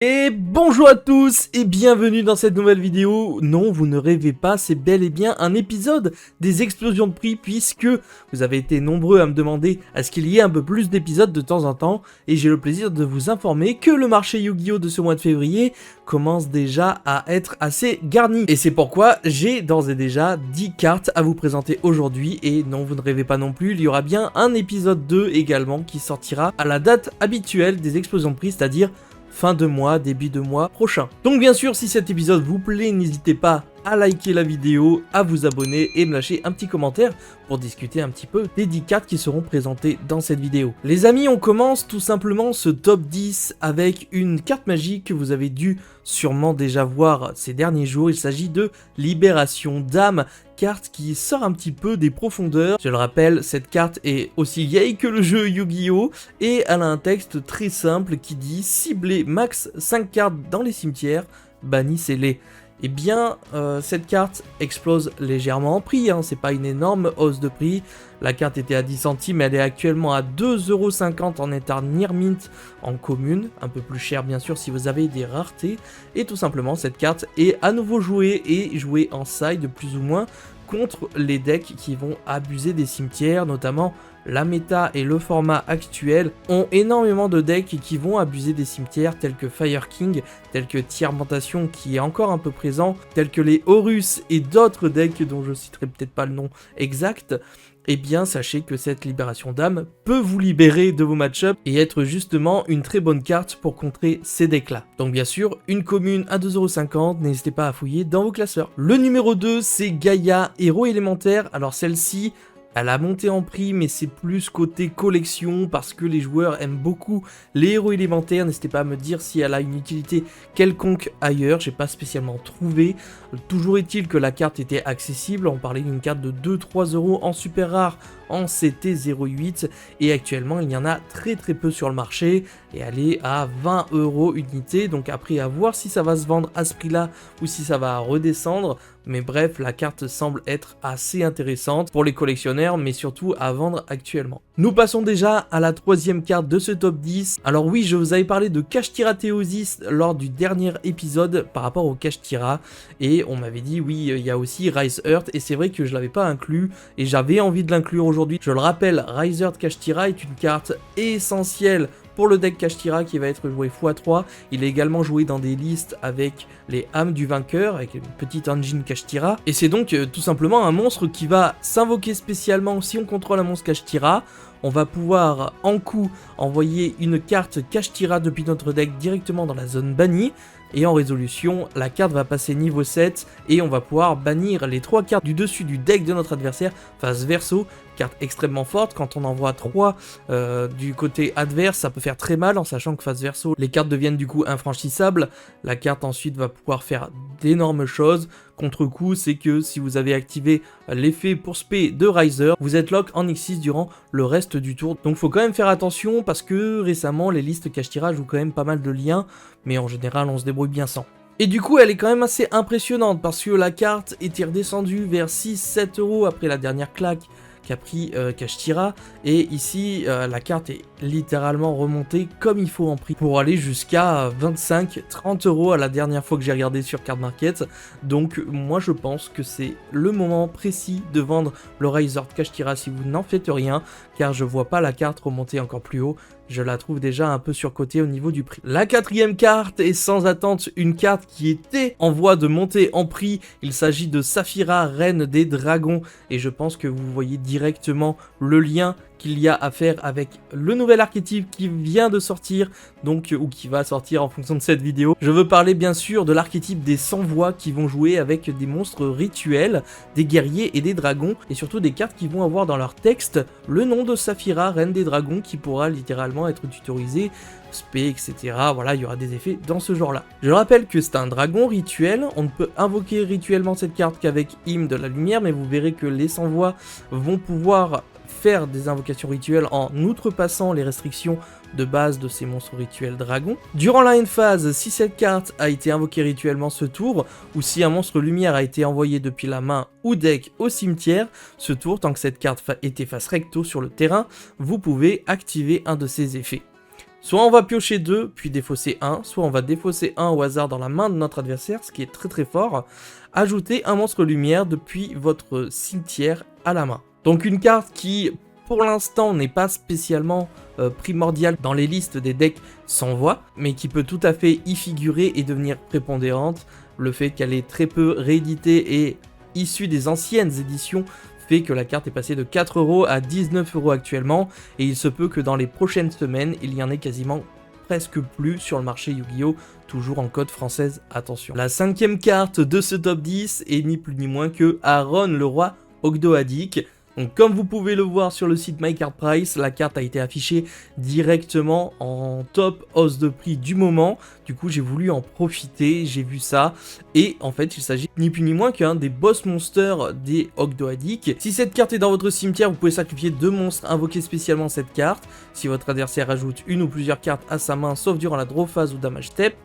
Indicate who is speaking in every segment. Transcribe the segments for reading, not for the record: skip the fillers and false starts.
Speaker 1: Et bonjour à tous et bienvenue dans cette nouvelle vidéo. Non, vous ne rêvez pas, c'est bel et bien un épisode des explosions de prix puisque vous avez été nombreux à me demander à ce qu'il y ait un peu plus d'épisodes de temps en temps et j'ai le plaisir de vous informer que le marché Yu-Gi-Oh de ce mois de février commence déjà à être assez garni. Et c'est pourquoi j'ai d'ores et déjà 10 cartes à vous présenter aujourd'hui et non, vous ne rêvez pas non plus, il y aura bien un épisode 2 également qui sortira à la date habituelle des explosions de prix, c'est-à-dire fin de mois, début de mois prochain. Donc bien sûr, si cet épisode vous plaît, n'hésitez pas à liker la vidéo, à vous abonner et me lâcher un petit commentaire pour discuter un petit peu des 10 cartes qui seront présentées dans cette vidéo. Les amis, on commence tout simplement ce top 10 avec une carte magique que vous avez dû sûrement déjà voir ces derniers jours. Il s'agit de Libération d'âme, carte qui sort un petit peu des profondeurs. Je le rappelle, cette carte est aussi vieille que le jeu Yu-Gi-Oh! Et elle a un texte très simple qui dit « Ciblez max 5 cartes dans les cimetières, bannissez-les ». Eh bien, cette carte explose légèrement en prix, hein, c'est pas une énorme hausse de prix. La carte était à 10 centimes, elle est actuellement à 2,50€ en état near mint en commune, un peu plus cher bien sûr si vous avez des raretés. Et tout simplement, cette carte est à nouveau jouée et jouée en side plus ou moins contre les decks qui vont abuser des cimetières, notamment la méta et le format actuel ont énormément de decks qui vont abuser des cimetières tels que Fire King, tels que Tiermentation qui est encore un peu présent, tels que les Horus et d'autres decks dont je citerai peut-être pas le nom exact. Eh bien sachez que cette libération d'âme peut vous libérer de vos match-ups et être justement une très bonne carte pour contrer ces decks là. Donc bien sûr, une commune à 2,50€, n'hésitez pas à fouiller dans vos classeurs. Le numéro 2 c'est Gaïa, héros élémentaire. Alors celle-ci, elle a monté en prix, mais c'est plus côté collection parce que les joueurs aiment beaucoup les héros élémentaires. N'hésitez pas à me dire si elle a une utilité quelconque ailleurs, j'ai pas spécialement trouvé. Toujours est-il que la carte était accessible, on parlait d'une carte de 2-3€ en super rare en CT08 et actuellement il y en a très peu sur le marché et elle est à 20€ unité, donc après à voir si ça va se vendre à ce prix là ou si ça va redescendre, mais bref la carte semble être assez intéressante pour les collectionneurs mais surtout à vendre actuellement. Nous passons déjà à la troisième carte de ce top 10. Alors oui, je vous avais parlé de Kashtira Theosis lors du dernier épisode par rapport au Kashtira et on m'avait dit oui il y a aussi Rise Earth et c'est vrai que je l'avais pas inclus et j'avais envie de l'inclure aujourd'hui. Je le rappelle, Rise Earth Kashtira est une carte essentielle pour le deck Kashtira qui va être joué x3, il est également joué dans des listes avec les âmes du vainqueur, avec une petite engine Kashtira, et c'est donc tout simplement un monstre qui va s'invoquer spécialement si on contrôle un monstre Kashtira. On va pouvoir en coup envoyer une carte Kashtira depuis notre deck directement dans la zone bannie, et en résolution, la carte va passer niveau 7 et on va pouvoir bannir les 3 cartes du dessus du deck de notre adversaire face verso. Carte extrêmement forte, quand on envoie 3 du côté adverse, ça peut faire très mal en sachant que face verso, les cartes deviennent du coup infranchissables. La carte ensuite va pouvoir faire d'énormes choses. Contre-coup, c'est que si vous avez activé l'effet pour spé de Riser, vous êtes lock en X6 durant le reste du tour. Donc faut quand même faire attention parce que récemment les listes Kashtira jouent quand même pas mal de liens, mais en général on se débrouille bien sans. Et du coup elle est quand même assez impressionnante parce que la carte était redescendue vers 6-7€ après la dernière claque qu'a pris Kashtira, et ici la carte est littéralement remontée comme il faut en prix pour aller jusqu'à 25-30€ à la dernière fois que j'ai regardé sur Card Market. Donc moi je pense que c'est le moment précis de vendre le Rise Earth Kashtira si vous n'en faites rien, car je vois pas la carte remonter encore plus haut. Je la trouve déjà un peu surcotée au niveau du prix. La quatrième carte est sans attente une carte qui était en voie de monter en prix. Il s'agit de Saphira, Reine des Dragons. Et je pense que vous voyez directement le lien qu'il y a à faire avec le nouvel archétype qui vient de sortir, donc ou qui va sortir en fonction de cette vidéo. Je veux parler bien sûr de l'archétype des 100 voix qui vont jouer avec des monstres rituels, des guerriers et des dragons, et surtout des cartes qui vont avoir dans leur texte le nom de Saphira, Reine des Dragons, qui pourra littéralement être tutorisé, spé, etc. Voilà, il y aura des effets dans ce genre-là. Je rappelle que c'est un dragon rituel, on ne peut invoquer rituellement cette carte qu'avec Hymne de la Lumière, mais vous verrez que les 100 voix vont pouvoir faire des invocations rituelles en outrepassant les restrictions de base de ces monstres rituels dragons. Durant la end phase, si cette carte a été invoquée rituellement ce tour, ou si un monstre lumière a été envoyé depuis la main ou deck au cimetière, ce tour, tant que cette carte était face recto sur le terrain, vous pouvez activer un de ses effets. Soit on va piocher 2, puis défausser 1, soit on va défausser 1 au hasard dans la main de notre adversaire, ce qui est très très fort. Ajoutez un monstre lumière depuis votre cimetière à la main. Donc une carte qui, pour l'instant, n'est pas spécialement primordiale dans les listes des decks sans voix, mais qui peut tout à fait y figurer et devenir prépondérante. Le fait qu'elle est très peu rééditée et issue des anciennes éditions fait que la carte est passée de 4 € à 19 € actuellement, et il se peut que dans les prochaines semaines, il y en ait quasiment presque plus sur le marché Yu-Gi-Oh! Toujours en code française, attention. La 5e carte de ce top 10 est ni plus ni moins que Aaron, le roi Ogdoadik. Donc comme vous pouvez le voir sur le site MyCardPrice, la carte a été affichée directement en top hausse de prix du moment. Du coup j'ai voulu en profiter, j'ai vu ça. Et en fait il s'agit ni plus ni moins qu'un des boss monsters des Ogdoadik. Si cette carte est dans votre cimetière, vous pouvez sacrifier 2 monstres, invoquer spécialement cette carte. Si votre adversaire ajoute une ou plusieurs cartes à sa main, sauf durant la draw phase ou damage step,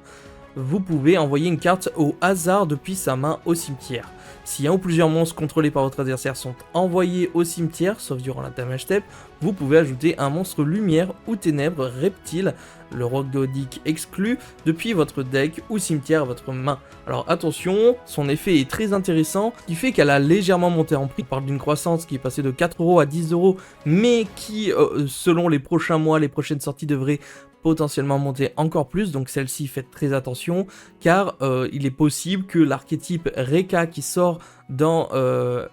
Speaker 1: vous pouvez envoyer une carte au hasard depuis sa main au cimetière. Si un ou plusieurs monstres contrôlés par votre adversaire sont envoyés au cimetière, sauf durant la damage step, vous pouvez ajouter un monstre lumière ou ténèbres reptile, le Ogdoadik exclu, depuis votre deck ou cimetière à votre main. Alors attention, son effet est très intéressant, qui fait qu'elle a légèrement monté en prix. On parle d'une croissance qui est passée de 4 € à 10 €, mais qui, selon les prochains mois, les prochaines sorties devrait potentiellement monter encore plus, donc celle-ci faites très attention, car il est possible que l'archétype Reka qui sort dans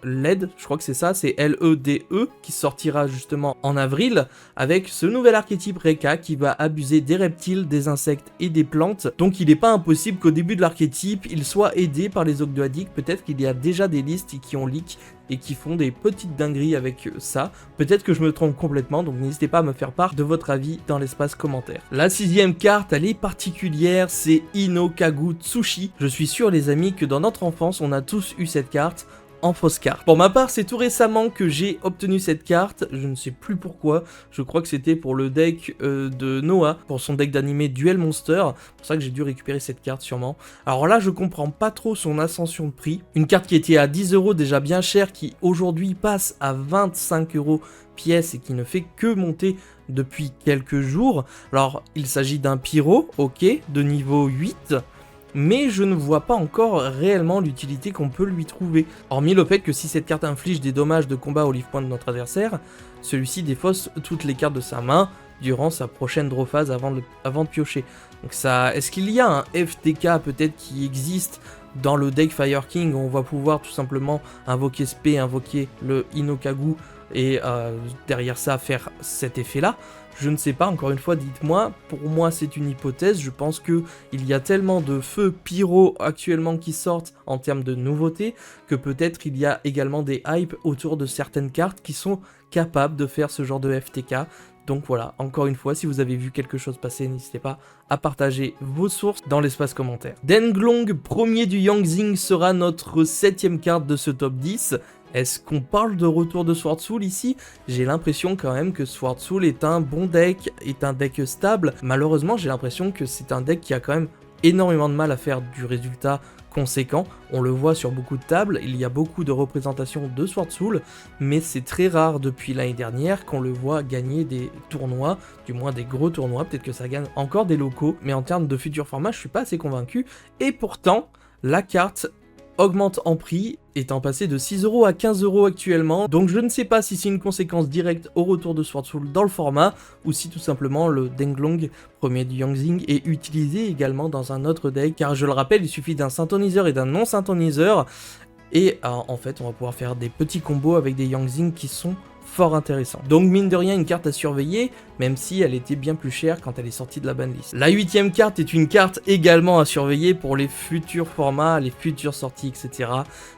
Speaker 1: LED, je crois que c'est ça, c'est L-E-D-E, qui sortira justement en avril, avec ce nouvel archétype Reka qui va abuser des reptiles, des insectes et des plantes, donc il n'est pas impossible qu'au début de l'archétype, il soit aidé par les Ogdoadik. Peut-être qu'il y a déjà des listes qui ont leak et qui font des petites dingueries avec ça. Peut-être que je me trompe complètement, donc n'hésitez pas à me faire part de votre avis dans l'espace commentaire. La 6e carte, elle est particulière, c'est Inokagu Tsushi. Je suis sûr les amis que dans notre enfance, on a tous eu cette carte en fausse carte. Pour ma part, c'est tout récemment que j'ai obtenu cette carte, je ne sais plus pourquoi, je crois que c'était pour le deck de Noah, pour son deck d'animé Duel Monster, c'est pour ça que j'ai dû récupérer cette carte sûrement. Alors là, je comprends pas trop son ascension de prix, une carte qui était à 10 € déjà bien chère, qui aujourd'hui passe à 25 € pièce et qui ne fait que monter depuis quelques jours. Alors, il s'agit d'un pyro, ok, de niveau 8, mais je ne vois pas encore réellement l'utilité qu'on peut lui trouver. Hormis le fait que si cette carte inflige des dommages de combat au life point de notre adversaire, celui-ci défausse toutes les cartes de sa main durant sa prochaine draw phase avant de piocher. Donc ça, est-ce qu'il y a un FTK peut-être qui existe dans le deck Fire King où on va pouvoir tout simplement invoquer Spé, invoquer le Inokagu et derrière ça faire cet effet-là? Je ne sais pas, encore une fois, dites-moi. Pour moi, c'est une hypothèse. Je pense qu'il y a tellement de feux pyro actuellement qui sortent en termes de nouveautés que peut-être il y a également des hypes autour de certaines cartes qui sont capables de faire ce genre de FTK. Donc voilà, encore une fois, si vous avez vu quelque chose passer, n'hésitez pas à partager vos sources dans l'espace commentaire. Denglong, premier du Yangzing, sera notre 7e carte de ce top 10. Est-ce qu'on parle de retour de Sword Soul ici? J'ai l'impression quand même que Sword Soul est un bon deck, est un deck stable. Malheureusement, j'ai l'impression que c'est un deck qui a quand même énormément de mal à faire du résultat conséquent. On le voit sur beaucoup de tables, il y a beaucoup de représentations de Sword Soul, mais c'est très rare depuis l'année dernière qu'on le voit gagner des tournois, du moins des gros tournois. Peut-être que ça gagne encore des locaux, mais en termes de futur format, je suis pas assez convaincu. Et pourtant, la carte augmente en prix, étant passé de 6 € à 15 € actuellement, donc je ne sais pas si c'est une conséquence directe au retour de Sword Soul dans le format, ou si tout simplement le Denglong, premier du Yangzing, est utilisé également dans un autre deck, car je le rappelle, il suffit d'un synthoniseur et d'un non-synthoniseur, et en fait on va pouvoir faire des petits combos avec des Yangzing qui sont fort intéressant. Donc mine de rien une carte à surveiller, même si elle était bien plus chère quand elle est sortie de la banlist. La 8e carte est une carte également à surveiller pour les futurs formats, les futures sorties, etc.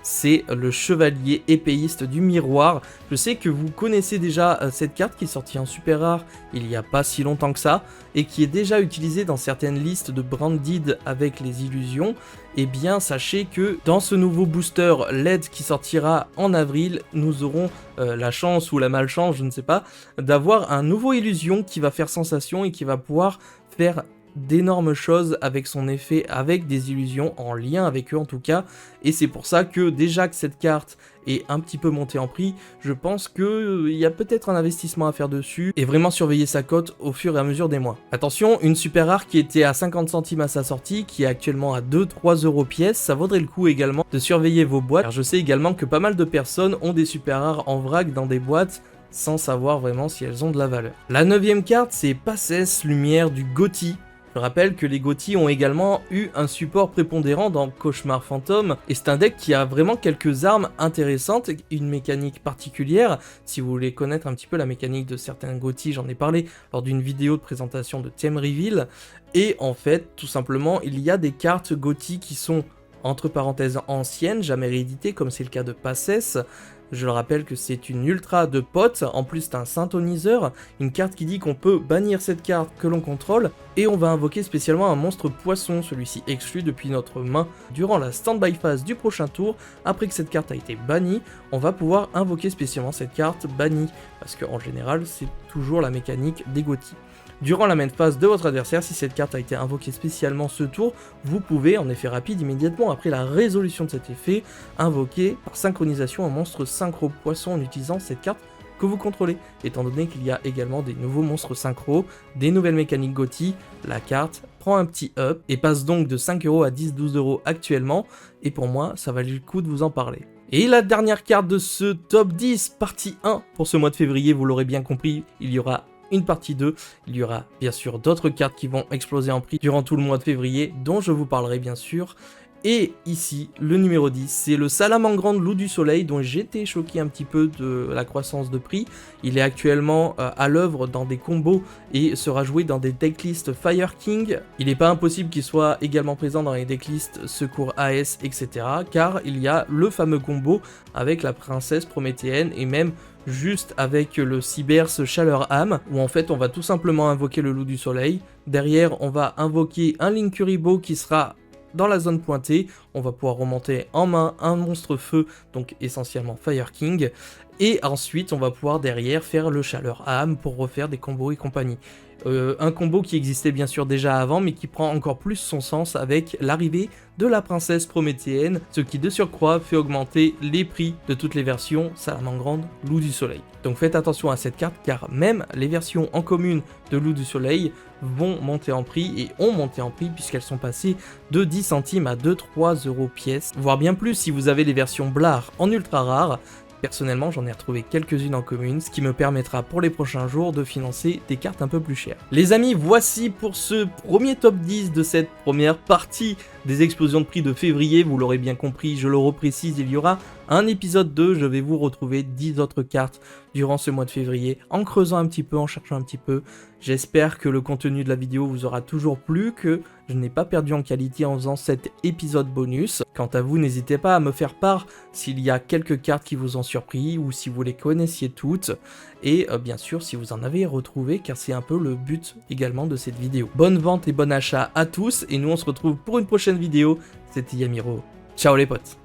Speaker 1: C'est le Chevalier épéiste du Miroir. Je sais que vous connaissez déjà cette carte qui est sortie en super rare il n'y a pas si longtemps que ça, et qui est déjà utilisée dans certaines listes de Branded avec les illusions. Et bien sachez que dans ce nouveau booster LED qui sortira en avril, nous aurons la chance ou la malchance, je ne sais pas, d'avoir un nouveau illusion qui va faire sensation et qui va pouvoir faire d'énormes choses avec son effet, avec des illusions, en lien avec eux en tout cas, et c'est pour ça que déjà que cette carte est un petit peu montée en prix, je pense qu'il y a peut-être un investissement à faire dessus, et vraiment surveiller sa cote au fur et à mesure des mois. Attention, une super rare qui était à 50 centimes à sa sortie, qui est actuellement à 2-3 euros pièce, ça vaudrait le coup également de surveiller vos boîtes, car je sais également que pas mal de personnes ont des super rares en vrac dans des boîtes, sans savoir vraiment si elles ont de la valeur. La 9ème carte, c'est Passes Lumière du Gothi. Je rappelle que les Gothi ont également eu un support prépondérant dans Cauchemar Fantôme, et c'est un deck qui a vraiment quelques armes intéressantes, une mécanique particulière. Si vous voulez connaître un petit peu la mécanique de certains Gothi, j'en ai parlé lors d'une vidéo de présentation de Theme Reveal, et en fait, tout simplement, il y a des cartes Gothi qui sont entre parenthèses anciennes, jamais rééditées, comme c'est le cas de Passes. Je le rappelle que c'est une ultra de potes, en plus c'est un synthoniseur, une carte qui dit qu'on peut bannir cette carte que l'on contrôle, et on va invoquer spécialement un monstre poisson, celui-ci exclu depuis notre main. Durant la stand-by phase du prochain tour, après que cette carte a été bannie, on va pouvoir invoquer spécialement cette carte bannie, parce qu'en général c'est toujours la mécanique des Gothi. Durant la main phase de votre adversaire, si cette carte a été invoquée spécialement ce tour, vous pouvez, en effet rapide, immédiatement après la résolution de cet effet, invoquer par synchronisation un monstre synchro poisson en utilisant cette carte que vous contrôlez. Étant donné qu'il y a également des nouveaux monstres synchro, des nouvelles mécaniques Gothi, la carte prend un petit up et passe donc de 5 € à 10-12 € actuellement, et pour moi, ça valait le coup de vous en parler. Et la dernière carte de ce top 10, partie 1, pour ce mois de février, vous l'aurez bien compris, il y aura une partie 2, il y aura bien sûr d'autres cartes qui vont exploser en prix durant tout le mois de février, dont je vous parlerai bien sûr. Et ici, le numéro 10, c'est le Salamangreande Loup du Soleil, dont j'étais choqué un petit peu de la croissance de prix. Il est actuellement à l'œuvre dans des combos et sera joué dans des decklists Fire King. Il n'est pas impossible qu'il soit également présent dans les decklists Secours AS, etc. Car il y a le fameux combo avec la princesse prométhéenne et même juste avec le Cyberse Chaleur Âme, où en fait on va tout simplement invoquer le Loup du Soleil. Derrière, on va invoquer un Linkuriboh qui sera dans la zone pointée, on va pouvoir remonter en main un monstre feu, donc essentiellement Fire King, et ensuite on va pouvoir derrière faire le Chaleur Âme pour refaire des combos et compagnie. Un combo qui existait bien sûr déjà avant, mais qui prend encore plus son sens avec l'arrivée de la princesse prométhéenne, ce qui de surcroît fait augmenter les prix de toutes les versions Salamangreande Loup du Soleil. Donc faites attention à cette carte, car même les versions en commune de Loup du Soleil vont monter en prix, et ont monté en prix puisqu'elles sont passées de 10 centimes à 2-3 € pièce, voire bien plus si vous avez les versions Blar en ultra rare. Personnellement, j'en ai retrouvé quelques-unes en commune, ce qui me permettra pour les prochains jours de financer des cartes un peu plus chères. Les amis, voici pour ce premier top 10 de cette première partie des explosions de prix de février. Vous l'aurez bien compris, je le reprécise, il y aura un épisode 2, je vais vous retrouver 10 autres cartes durant ce mois de février, en creusant un petit peu, en cherchant un petit peu. J'espère que le contenu de la vidéo vous aura toujours plu, que je n'ai pas perdu en qualité en faisant cet épisode bonus. Quant à vous, n'hésitez pas à me faire part s'il y a quelques cartes qui vous ont surpris, ou si vous les connaissiez toutes, et bien sûr si vous en avez retrouvé, car c'est un peu le but également de cette vidéo. Bonne vente et bon achat à tous, et nous on se retrouve pour une prochaine vidéo. C'était Yamiro. Ciao les potes.